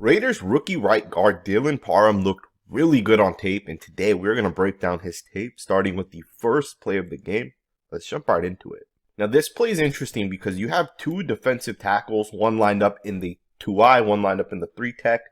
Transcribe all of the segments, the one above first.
Raiders rookie right guard Dylan Parham looked really good on tape, and today we're going to break down his tape starting with the first play of the game. Let's jump right into it. Now this play is interesting because you have two defensive tackles, one lined up in the 2-eye, one lined up in the 3-tech,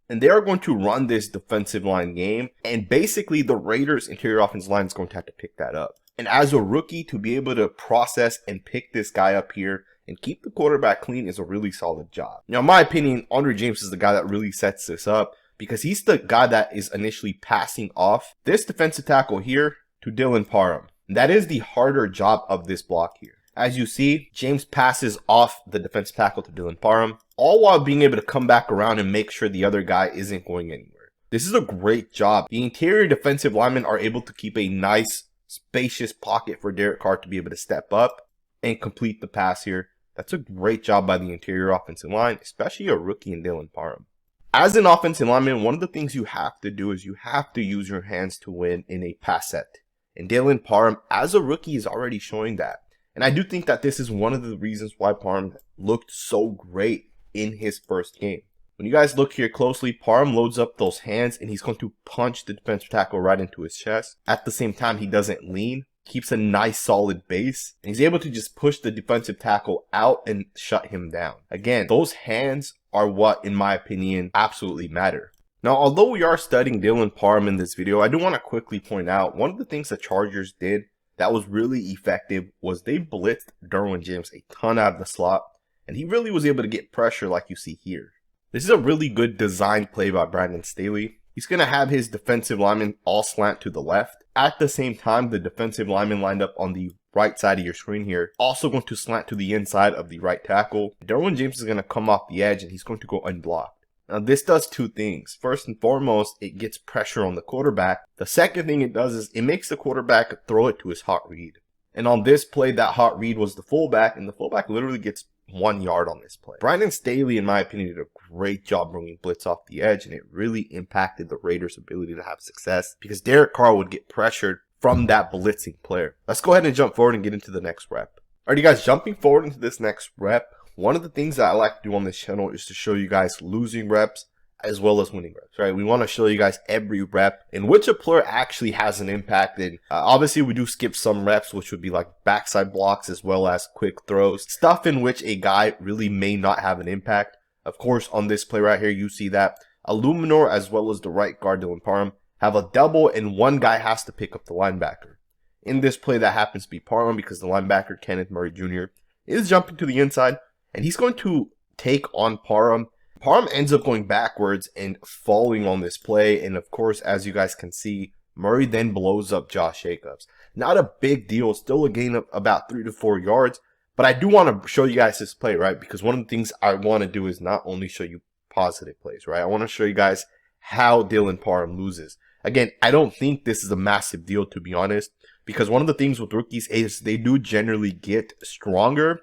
and they are going to run this defensive line game, and basically the Raiders interior offensive line is going to have to pick that up. And as a rookie, to be able to process and pick this guy up here and keep the quarterback clean is a really solid job. Now, in my opinion, Andre James is the guy that really sets this up because he's the guy that is initially passing off this defensive tackle here to Dylan Parham. And that is the harder job of this block here. As you see, James passes off the defensive tackle to Dylan Parham, all while being able to come back around and make sure the other guy isn't going anywhere. This is a great job. The interior defensive linemen are able to keep a nice, spacious pocket for Derek Carr to be able to step up and complete the pass here. That's a great job by the interior offensive line, especially a rookie in Dylan Parham. As an offensive lineman, one of the things you have to do is you have to use your hands to win in a pass set. And Dylan Parham, as a rookie, is already showing that. And I do think that this is one of the reasons why Parham looked so great in his first game. When you guys look here closely, Parham loads up those hands and he's going to punch the defensive tackle right into his chest. At the same time, he doesn't lean, keeps a nice solid base, and he's able to just push the defensive tackle out and shut him down. Again, those hands are what, in my opinion, absolutely matter. Now, although we are studying Dylan Parham in this video, I do want to quickly point out one of the things the Chargers did that was really effective was they blitzed Derwin James a ton out of the slot, and he really was able to get pressure like you see here. This is a really good design play by Brandon Staley. He's going to have his defensive lineman all slant to the left. At the same time, the defensive lineman lined up on the right side of your screen here, also going to slant to the inside of the right tackle. Derwin James is going to come off the edge and he's going to go unblocked. Now this does two things. First and foremost, it gets pressure on the quarterback. The second thing it does is it makes the quarterback throw it to his hot read. And on this play, that hot read was the fullback, and the fullback literally gets 1 yard on this play. Brandon Staley, in my opinion, did a great job bringing blitz off the edge, and it really impacted the Raiders' ability to have success because Derek Carr would get pressured from that blitzing player. Let's go ahead and jump forward and get into the next rep. Alright, you guys, jumping forward into this next rep, one of the things that I like to do on this channel is to show you guys losing reps as well as winning reps, right? We want to show you guys every rep in which a player actually has an impact. And obviously we do skip some reps, which would be like backside blocks as well as quick throws, stuff in which a guy really may not have an impact. Of course, on this play right here, you see that Illuminor as well as the right guard Dylan Parham have a double and one guy has to pick up the linebacker. In this play, that happens to be Parham because the linebacker, Kenneth Murray Jr., is jumping to the inside and he's going to take on Parham. Parham ends up going backwards and falling on this play. And of course, as you guys can see, Murray then blows up Josh Jacobs. Not a big deal, still a gain of about 3 to 4 yards. But I do want to show you guys this play, right? Because one of the things I want to do is not only show you positive plays, right? I want to show you guys how Dylan Parham loses. Again, I don't think this is a massive deal, to be honest, because one of the things with rookies is they do generally get stronger.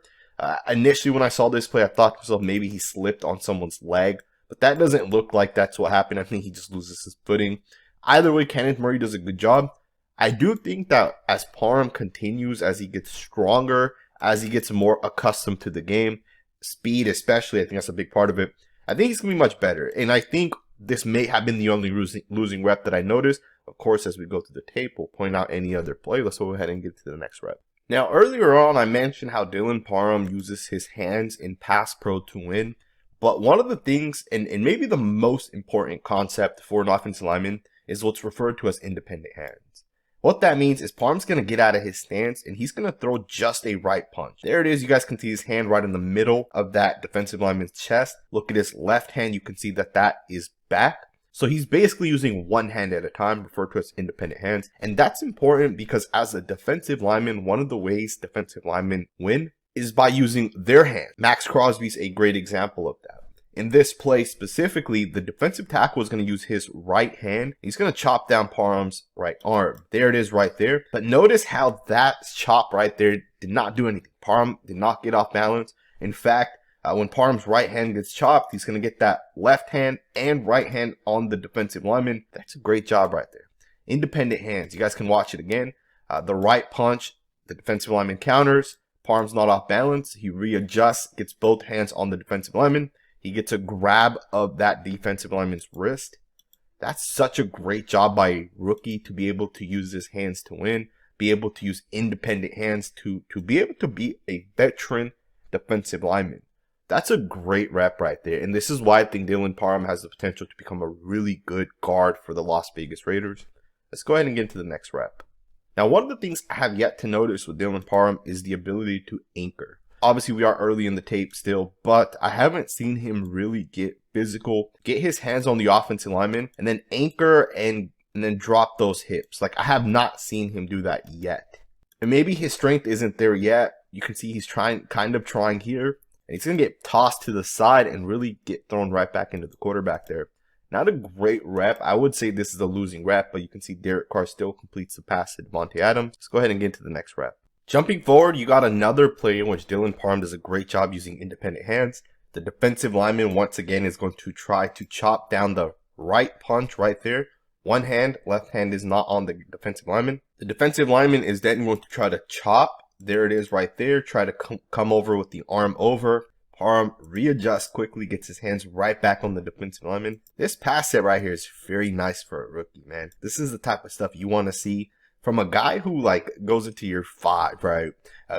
Initially, when I saw this play, I thought to myself, maybe he slipped on someone's leg, but that doesn't look like that's what happened. I think he just loses his footing. Either way, Kenneth Murray does a good job. I do think that as Parham continues, as he gets stronger, as he gets more accustomed to the game, speed especially, I think that's a big part of it. I think he's going to be much better. And I think this may have been the only losing rep that I noticed. Of course, as we go through the tape, we'll point out any other play. Let's go ahead and get to the next rep. Now, earlier on, I mentioned how Dylan Parham uses his hands in pass pro to win. But one of the things, and maybe the most important concept for an offensive lineman, is what's referred to as independent hands. What that means is Parham's going to get out of his stance, and he's going to throw just a right punch. There it is. You guys can see his hand right in the middle of that defensive lineman's chest. Look at his left hand. You can see that that is back. So he's basically using one hand at a time, referred to as independent hands. And that's important because as a defensive lineman, one of the ways defensive linemen win is by using their hand. Max Crosby's a great example of that. In this play specifically, the defensive tackle is going to use his right hand. He's going to chop down Parham's right arm. There it is right there. But notice how that chop right there did not do anything. Parham did not get off balance. In fact, when Parham's right hand gets chopped, he's going to get that left hand and right hand on the defensive lineman. That's a great job right there. Independent hands. You guys can watch it again. The right punch, the defensive lineman counters. Parham's not off balance. He readjusts, gets both hands on the defensive lineman. He gets a grab of that defensive lineman's wrist. That's such a great job by a rookie to be able to use his hands to win, be able to use independent hands to be able to be a veteran defensive lineman. That's a great rep right there. And this is why I think Dylan Parham has the potential to become a really good guard for the Las Vegas Raiders. Let's go ahead and get into the next rep. Now, one of the things I have yet to notice with Dylan Parham is the ability to anchor. Obviously, we are early in the tape still, but I haven't seen him really get physical, get his hands on the offensive lineman, and then anchor and then drop those hips. Like, I have not seen him do that yet. And maybe his strength isn't there yet. You can see he's kind of trying here, and he's going to get tossed to the side and really get thrown right back into the quarterback there. Not a great rep. I would say this is a losing rep, but you can see Derek Carr still completes the pass to Devontae Adams. Let's go ahead and get into the next rep. Jumping forward, you got another play in which Dylan Parham does a great job using independent hands. The defensive lineman, once again, is going to try to chop down the right punch right there. One hand, left hand is not on the defensive lineman. The defensive lineman is then going to try to chop. There it is right there. Try to come over with the arm over. Parham readjusts quickly, gets his hands right back on the defensive lineman. This pass set right here is very nice for a rookie, man. This is the type of stuff you want to see from a guy who like goes into year 5, right?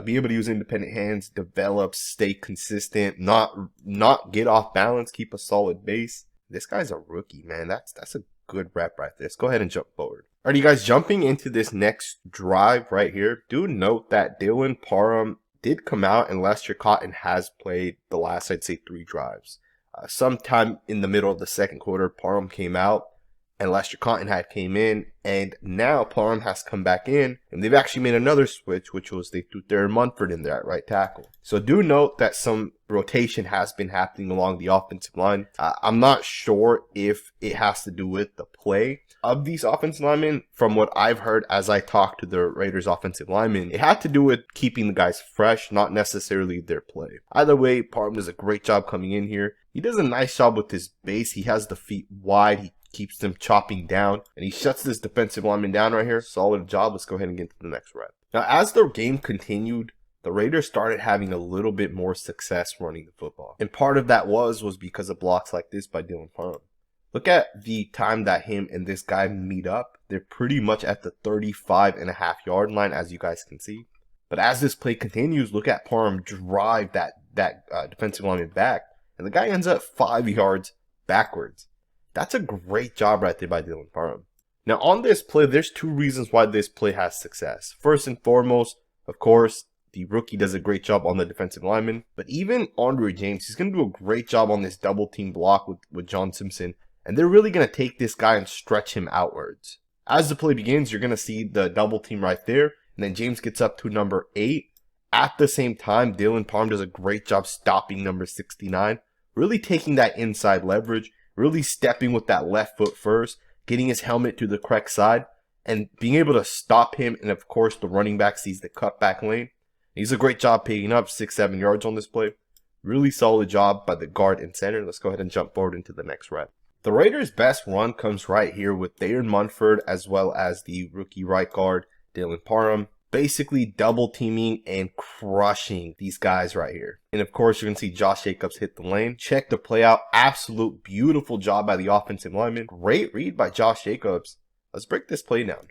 Be able to use independent hands, develop, stay consistent, not get off balance, keep a solid base. This guy's a rookie, man. That's a good rep right there. Let's go ahead and jump forward. Alright, you guys, jumping into this next drive right here, do note that Dylan Parham did come out and Lester Cotton has played the last, I'd say, 3 drives. Sometime in the middle of the second quarter, Parham came out and Lester Cotton had came in, and now Parham has come back in, and they've actually made another switch, which was they threw Darren Munford in there at right tackle. So do note that some rotation has been happening along the offensive line. I'm not sure if it has to do with the play of these offensive linemen. From what I've heard as I talked to the Raiders offensive linemen, it had to do with keeping the guys fresh, not necessarily their play. Either way, Parham does a great job coming in here. He does a nice job with his base. He has the feet wide. He keeps them chopping down, and he shuts this defensive lineman down right here. Solid job. Let's go ahead and get to the next rep. Now, as the game continued, the Raiders started having a little bit more success running the football. And part of that was because of blocks like this by Dylan Parham. Look at the time that him and this guy meet up. They're pretty much at the 35.5-yard line, as you guys can see. But as this play continues, look at Parham drive that defensive lineman back, and the guy ends up 5 yards backwards. That's a great job right there by Dylan Parham. Now, on this play, there's 2 reasons why this play has success. First and foremost, of course, the rookie does a great job on the defensive lineman. But even Andre James, he's going to do a great job on this double team block with John Simpson. And they're really going to take this guy and stretch him outwards. As the play begins, you're going to see the double team right there. And then James gets up to number 8. At the same time, Dylan Parham does a great job stopping number 69. Really taking that inside leverage. Really stepping with that left foot first, getting his helmet to the correct side, and being able to stop him. And of course, the running back sees the cutback lane. He's a great job picking up 6-7 yards on this play. Really solid job by the guard and center. Let's go ahead and jump forward into the next rep. The Raiders' best run comes right here with Darren Munford as well as the rookie right guard, Dylan Parham. Basically double teaming and crushing these guys right here. And of course, you're going to see Josh Jacobs hit the lane. Check the play out. Absolute beautiful job by the offensive lineman. Great read by Josh Jacobs. Let's break this play down.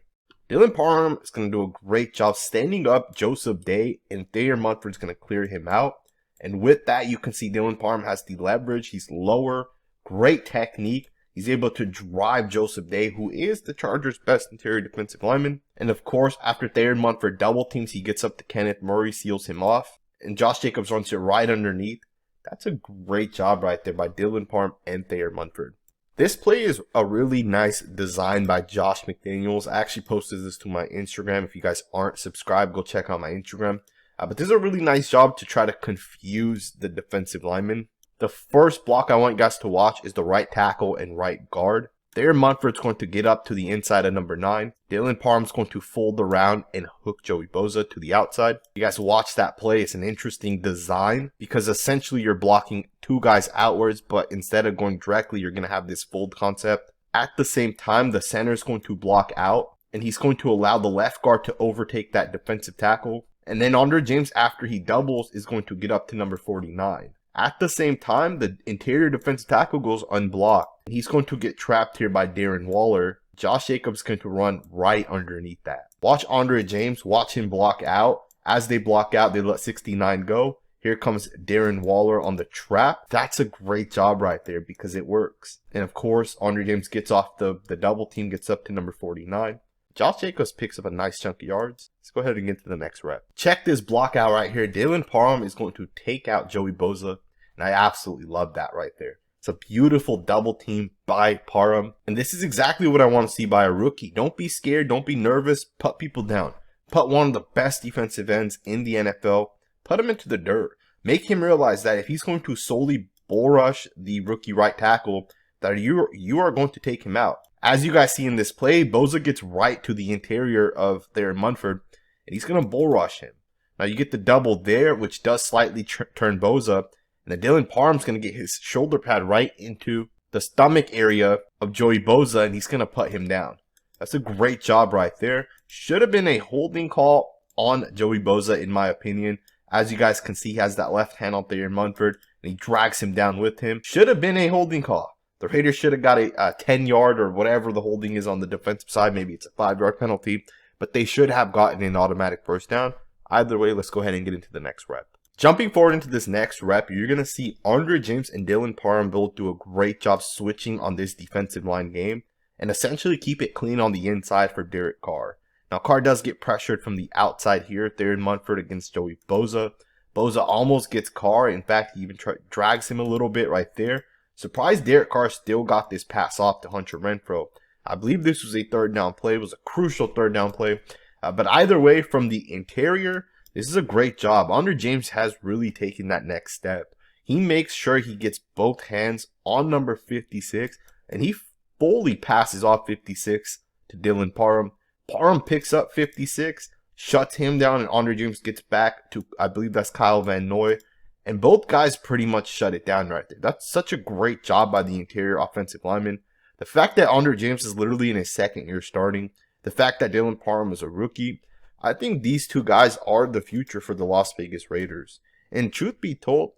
Dylan Parham is going to do a great job standing up Joseph Day, and Thayer Munford's going to clear him out. And with that, you can see Dylan Parham has the leverage. He's lower. Great technique. He's able to drive Joseph Day, who is the Chargers' best interior defensive lineman. And of course, after Thayer Munford double teams, he gets up to Kenneth Murray, seals him off. And Josh Jacobs runs it right underneath. That's a great job right there by Dylan Parham and Thayer Munford. This play is a really nice design by Josh McDaniels. I actually posted this to my Instagram. If you guys aren't subscribed, go check out my Instagram. But this is a really nice job to try to confuse the defensive lineman. The first block I want you guys to watch is the right tackle and right guard. There, Munford's going to get up to the inside of number 9. Dylan Parham's going to fold around and hook Joey Bosa to the outside. You guys watch that play. It's an interesting design because essentially you're blocking 2 guys outwards, but instead of going directly, you're going to have this fold concept. At the same time, the center is going to block out, and he's going to allow the left guard to overtake that defensive tackle. And then Andre James, after he doubles, is going to get up to number 49. At the same time, the interior defensive tackle goes unblocked. He's going to get trapped here by Darren Waller. Josh Jacobs is going to run right underneath that. Watch Andre James, watch him block out. As they block out, they let 69 go. Here comes Darren Waller on the trap. That's a great job right there because it works. And of course, Andre James gets off the double team, gets up to number 49. Josh Jacobs picks up a nice chunk of yards. Let's go ahead and get to the next rep. Check this block out right here. Dylan Parham is going to take out Joey Bosa. And I absolutely love that right there. It's a beautiful double team by Parham. And this is exactly what I want to see by a rookie. Don't be scared. Don't be nervous. Put people down. Put one of the best defensive ends in the NFL. Put him into the dirt. Make him realize that if he's going to solely bull rush the rookie right tackle, that you are going to take him out. As you guys see in this play, Bosa gets right to the interior of their Munford, and he's going to bull rush him. Now you get the double there, which does slightly turn Bosa, and then Dylan Parham's going to get his shoulder pad right into the stomach area of Joey Bosa, and he's going to put him down. That's a great job right there. Should have been a holding call on Joey Bosa, in my opinion. As you guys can see, he has that left hand out there in Munford, and he drags him down with him. Should have been a holding call. The Raiders should have got a 10-yard or whatever the holding is on the defensive side. Maybe it's a 5-yard penalty, but they should have gotten an automatic first down. Either way, let's go ahead and get into the next rep. Jumping forward into this next rep, you're going to see Andre James and Dylan Parham both do a great job switching on this defensive line game and essentially keep it clean on the inside for Derek Carr. Now, Carr does get pressured from the outside here there in Munford against Joey Bosa. Bosa almost gets Carr. In fact, he even drags him a little bit right there. Surprised Derek Carr still got this pass off to Hunter Renfrow. I believe this was a third down play. It was a crucial third down play. But either way, from the interior, this is a great job. Andre James has really taken that next step. He makes sure he gets both hands on number 56, and he fully passes off 56 to Dylan Parham. Parham picks up 56, shuts him down, and Andre James gets back to, I believe that's Kyle Van Noy. And both guys pretty much shut it down right there. That's such a great job by the interior offensive lineman. The fact that Andre James is literally in his second year starting, the fact that Dylan Parham is a rookie, I think these two guys are the future for the Las Vegas Raiders. And truth be told,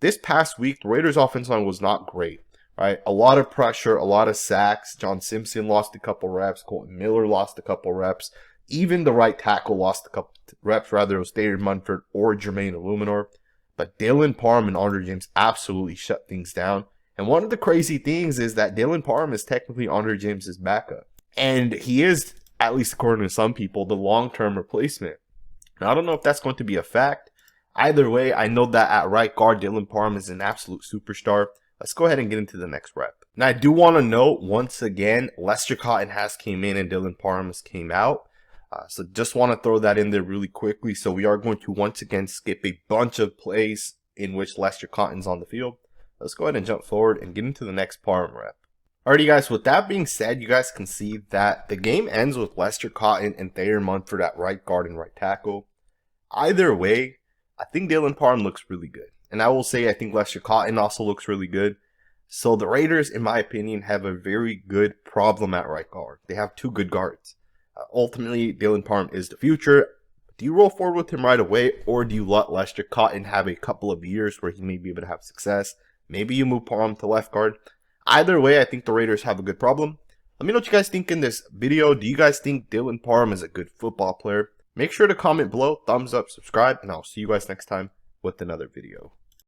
this past week, the Raiders offensive line was not great. Right? A lot of pressure, a lot of sacks. John Simpson lost a couple reps. Colton Miller lost a couple reps. Even the right tackle lost a couple reps, rather it was David Munford or Jermaine Illuminor. But Dylan Parham and Andre James absolutely shut things down. And one of the crazy things is that Dylan Parham is technically Andre James' backup. And he is, at least according to some people, the long-term replacement. Now, I don't know if that's going to be a fact. Either way, I know that at right guard, Dylan Parham is an absolute superstar. Let's go ahead and get into the next rep. Now, I do want to note, once again, Lester Cotton has came in and Dylan Parham has came out. So just want to throw that in there really quickly. So we are going to once again skip a bunch of plays in which Lester Cotton's on the field. Let's go ahead and jump forward and get into the next Parham rep. Alrighty guys, with that being said, you guys can see that the game ends with Lester Cotton and Thayer Munford at right guard and right tackle. Either way, I think Dylan Parham looks really good. And I will say I think Lester Cotton also looks really good. So the Raiders, in my opinion, have a very good problem at right guard. They have two good guards. Ultimately, Dylan Parham is the future. Do you roll forward with him right away, or do you let Lester Cotton have a couple of years where he may be able to have success? Maybe you move Parham to left guard. Either way, I think the Raiders have a good problem. Let me know what you guys think in this video. Do you guys think Dylan Parham is a good football player? Make sure to comment below, thumbs up, subscribe, and I'll see you guys next time with another video.